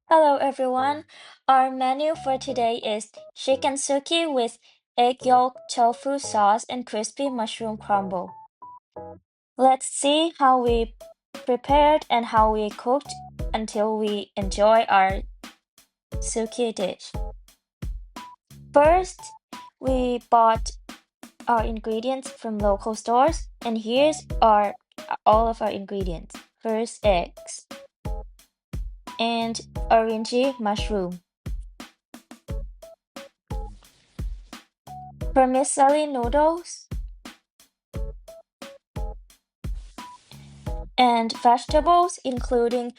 Hello everyone. Our menu for today is chicken suki with egg yolk, tofu sauce, and crispy mushroom crumble. Let's see how we prepared and how we cooked until we enjoy our suki dish. First, we bought our ingredients from local stores, and here's all of our ingredients. First, eggs and orangey mushroom. Vermicelli noodles and vegetables including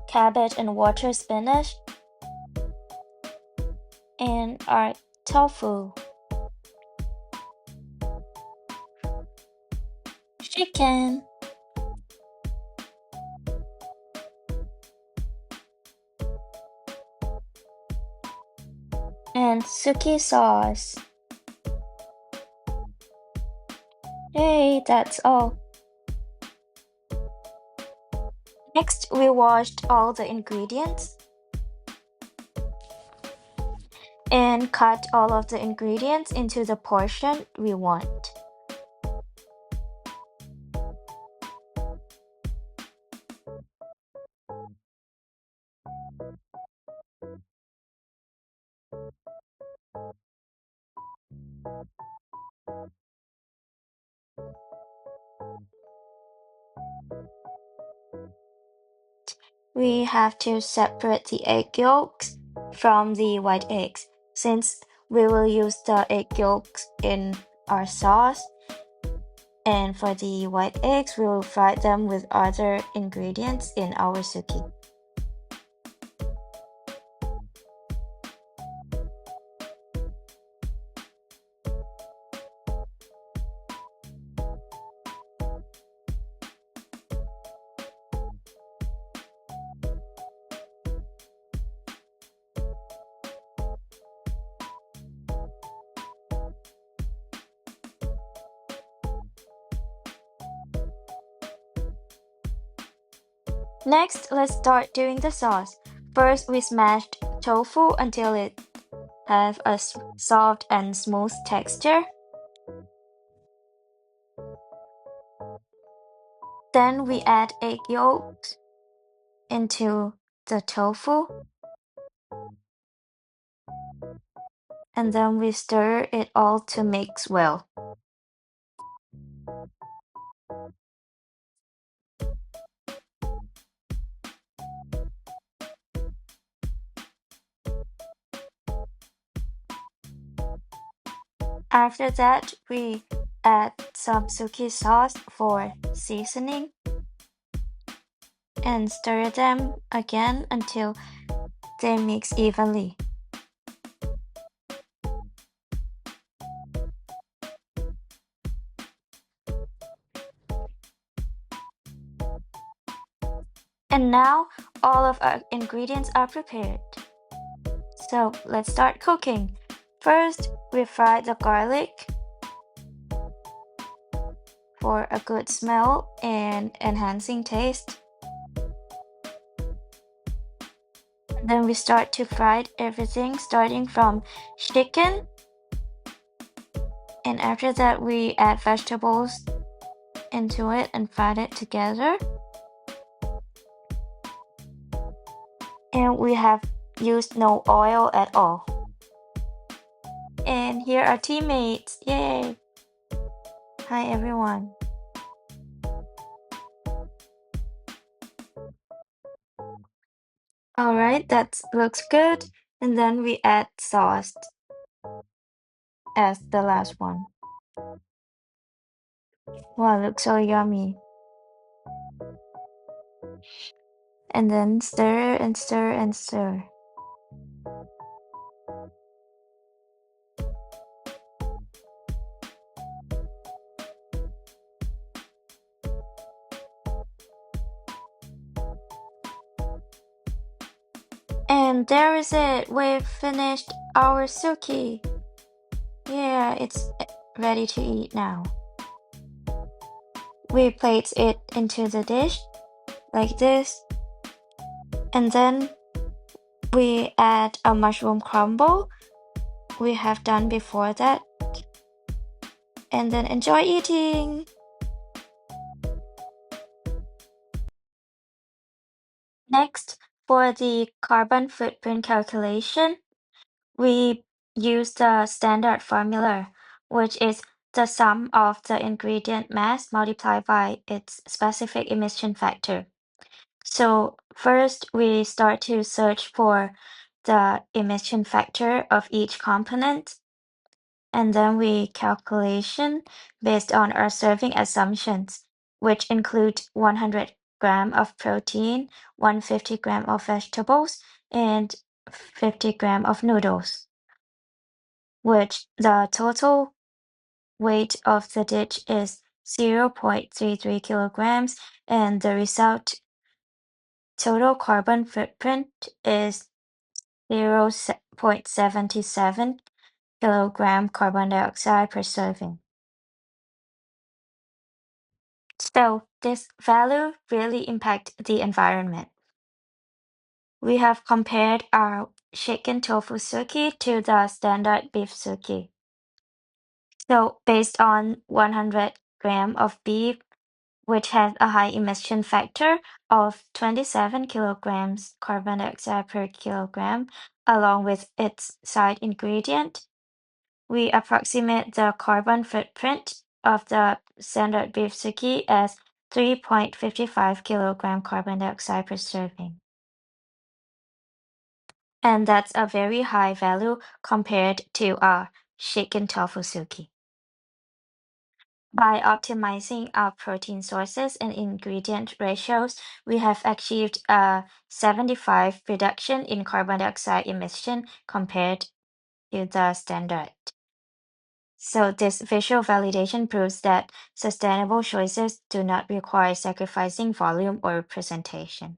cabbage and water spinach and our tofu, chicken, and suki sauce. Yay, that's all. Next, we washed all the ingredients and cut all of the ingredients into the portion we want. We have to separate the egg yolks from the white eggs since we will use the egg yolks in our sauce. And for the white eggs, we will fry them with other ingredients in our suki. Next, let's start doing the sauce. First, we smashed tofu until it have a soft and smooth texture. Then we add egg yolks into the tofu. And then we stir it all to mix well. After that, we add some suki sauce for seasoning and stir them again until they mix evenly. And now all of our ingredients are prepared. So let's start cooking. First, we fry the garlic for a good smell and enhancing taste. Then we start to fry everything starting from chicken. And after that, we add vegetables into it and fry it together. And we have used no oil at all. And here are teammates. Yay! Hi everyone. Alright, that looks good. And then we add sauce as the last one. Wow, looks so yummy. And then stir and stir and stir. And there is it. We've finished our suki. Yeah, it's ready to eat now. We place it into the dish like this, and then we add a mushroom crumble we have done before that, and then enjoy eating. Next, for the carbon footprint calculation, we use the standard formula, which is the sum of the ingredient mass multiplied by its specific emission factor. So first, we start to search for the emission factor of each component, and then we calculation based on our serving assumptions, which include 100 gram of protein, 150 gram of vegetables, and 50 gram of noodles, which the total weight of the dish is 0.33 kilograms, and the result total carbon footprint is 0.77 kilogram carbon dioxide per serving. So this value really impact the environment. We have compared our chicken tofu suki to the standard beef suki. So based on 100 gram of beef, which has a high emission factor of 27 kilograms carbon dioxide per kilogram, along with its side ingredient, we approximate the carbon footprint of the standard beef suki as 3.55 kilogram carbon dioxide per serving. And that's a very high value compared to our chicken tofu suki. By optimizing our protein sources and ingredient ratios, we have achieved a 75 reduction in carbon dioxide emission compared to the standard. So this visual validation proves that sustainable choices do not require sacrificing volume or presentation.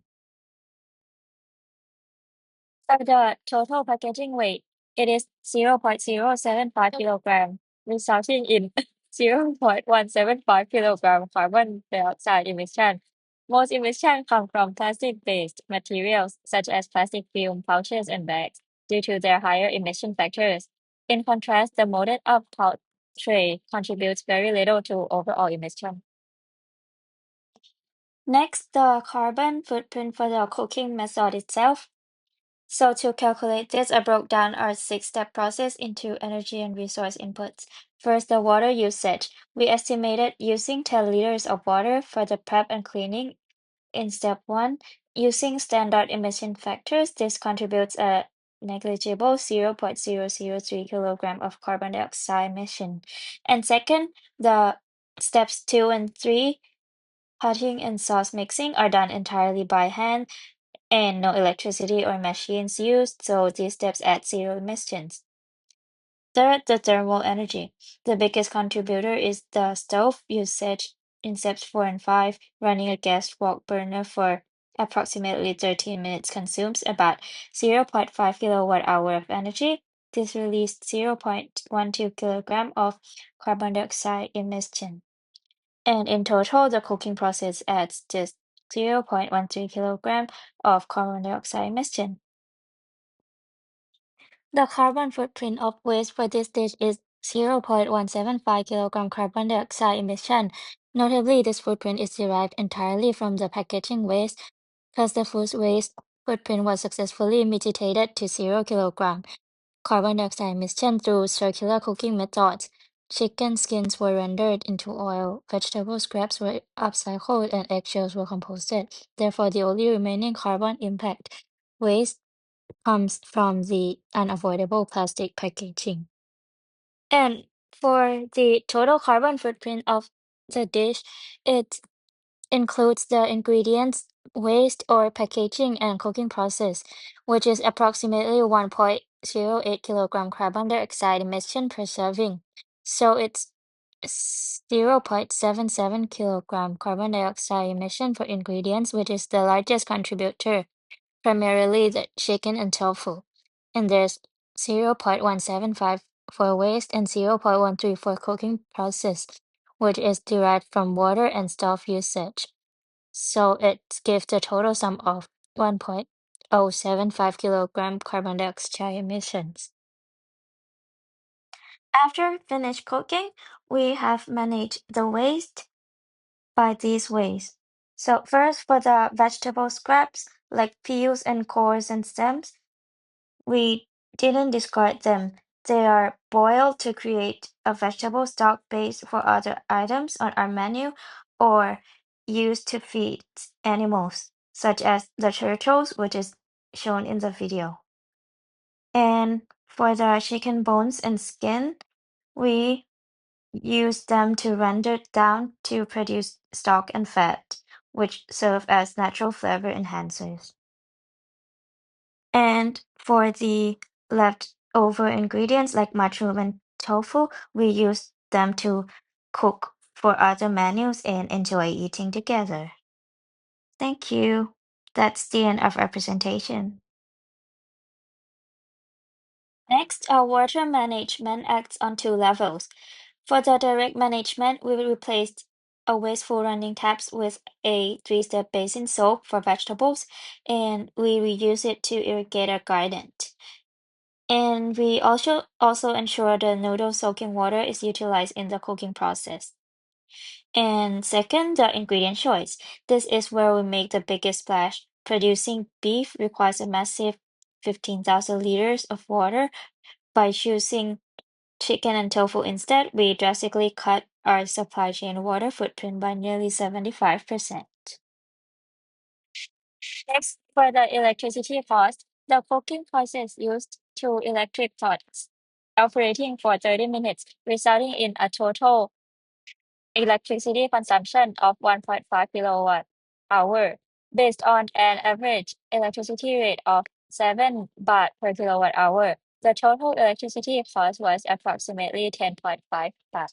So the total packaging weight, it is 0.075 kilogram, resulting in 0.175 kilogram carbon dioxide emission. Most emissions come from plastic-based materials such as plastic film, pouches, and bags due to their higher emission factors. In contrast, the molded up pouch tray contributes very little to overall emission. Next, the carbon footprint for the cooking method itself. So to calculate this, I broke down our six-step process into energy and resource inputs. First, the water usage. We estimated using 10 liters of water for the prep and cleaning in step one. Using standard emission factors, this contributes a negligible 0.003 kilogram of carbon dioxide emission. And second, the steps two and three, cutting and sauce mixing, are done entirely by hand and no electricity or machines used, so these steps add zero emissions. Third, the thermal energy. The biggest contributor is the stove usage in steps 4 and 5. Running a gas wok burner for approximately 13 minutes consumes about 0.5 kilowatt hour of energy. This released 0.12 kilogram of carbon dioxide emission. And in total, the cooking process adds just 0.13 kilogram of carbon dioxide emission. The carbon footprint of waste for this dish is 0.175 kilogram carbon dioxide emission. Notably, this footprint is derived entirely from the packaging waste, because the food waste footprint was successfully mitigated to 0 kilogram carbon dioxide emission through circular cooking methods. Chicken skins were rendered into oil, vegetable scraps were upcycled, and eggshells were composted. Therefore, the only remaining carbon impact waste comes from the unavoidable plastic packaging. And for the total carbon footprint of the dish, it includes the ingredients, waste or packaging and cooking process, which is approximately 1.08 kilogram carbon dioxide emission per serving. So it's 0.77 kilogram carbon dioxide emission for ingredients, which is the largest contributor. primarily the chicken and tofu, and there's 0.175 for waste and 0.13 for cooking process, which is derived from water and stove usage. So it gives the total sum of 1.075 kilogram carbon dioxide emissions. After finished cooking, we have managed the waste by these ways. So first, for the vegetable scraps like peels and cores and stems, we didn't discard them. They are boiled to create a vegetable stock base for other items on our menu or used to feed animals, such as the turtles, which is shown in the video. And for the chicken bones and skin, we use them to render down to produce stock and fat, which serve as natural flavor enhancers. And for the leftover ingredients like mushroom and tofu, we use them to cook for other menus and enjoy eating together. Thank you. That's the end of our presentation. Next, our water management acts on two levels. For the direct management, we replaced a wasteful running taps with a three-step basin soak for vegetables, and we reuse it to irrigate our garden. And we also ensure the noodle soaking water is utilized in the cooking process. And second, the ingredient choice. This is where we make the biggest splash. Producing beef requires a massive 15,000 liters of water. By choosing chicken and tofu instead, we drastically cut our supply chain water footprint by nearly 75%. Next, for the electricity cost, the cooking process used two electric pots operating for 30 minutes, resulting in a total electricity consumption of 1.5 kilowatt hour, based on an average electricity rate of 7 baht per kilowatt hour. The total electricity cost was approximately 10.5 baht.